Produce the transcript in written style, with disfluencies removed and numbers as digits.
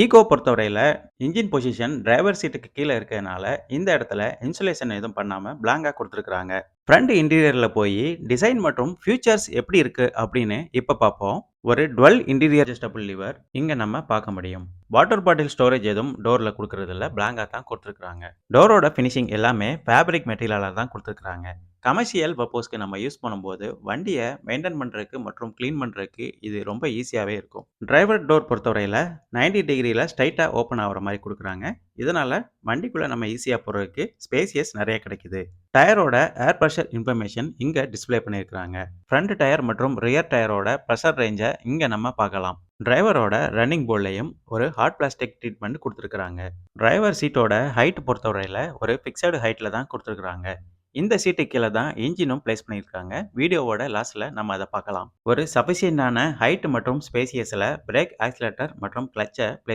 Ego பொறுத்தவரையில engine position driver சீட்டுக்கு கீழ இருக்கதுனால, இந்த இடத்துல இன்சுலேஷன் எதுவும் பண்ணாம பிளாங்கா குடுத்துருக்காங்க. ஃப்ரண்ட் இன்டீரியர்ல போயி டிசைன் மற்றும் ஃபியூச்சர்ஸ் எப்படி இருக்கு அப்படின்னு இப்ப பார்ப்போம். ஒரு டுவெல் இன்டீரியர் அட்ஜஸ்டபிள் லிவர் இங்க நம்ம பார்க்க முடியும். வாட்டர் பாட்டில் ஸ்டோரேஜ் எதுவும் டோர்ல குடுக்கறதில்ல. பிளாங்கா தான் குடுத்துருக்காங்க. டோரோட ஃபினிஷிங் எல்லாமே ஃபேப்ரிக் மெட்டீரியலால தான் குடுத்துருக்காங்க. கமர்ஷியல் பர்ப்போஸ்க்கு நம்ம யூஸ் பண்ணும்போது, வண்டிய மெயின்டெயின் பண்றதுக்கு மற்றும் கிளீன் பண்றதுக்கு இது ரொம்ப ஈஸியாவே இருக்கும். டிரைவர் டோர் பொறுத்தவரையில 90 டிகிரில ஸ்ட்ரெயிட்டா ஓப்பன் ஆகுற மாரி குடுக்குறாங்க. இதனால வண்டிக்குள்ள நம்ம ஈஸியா போறதுக்கு ஸ்பேசியஸ் நெறைய கிடைக்குது. டயரோட ஏர் பிரஷர் இன்ஃபர்மேஷன் இங்க டிஸ்ப்ளே பண்ணியிருக்காங்க. ஃப்ரண்ட் டயர் மற்றும் ரியர் டயரோட பிரஷர் ரேஞ்ச இங்க நம்ம பார்க்கலாம். டிரைவரோட ரன்னிங் போர்ட்லயும் ஒரு ஹார்ட் பிளாஸ்டிக் ட்ரீட்மெண்ட் குடுத்துருக்காங்க. டிரைவர் சீட்டோட ஹைட் பொறுத்தவரையில ஒரு ஃபிக்ஸட் ஹைட்ல தான் குடுத்துருக்காங்க. இந்த சீட்டுக்கு கீழ தான் என்ஜினும் பிளேஸ் பண்ணியிருக்காங்க. வீடியோவோட லாஸ்ட்ல நம்ம அத பார்க்கலாம். ஒரு சஃபிசியன்ட்டான ஹைட் மற்றும் ஸ்பேசியஸ்ல பிரேக், ஆக்ஸிலரேட்டர் மற்றும் கிளட்ச பிளேஸ்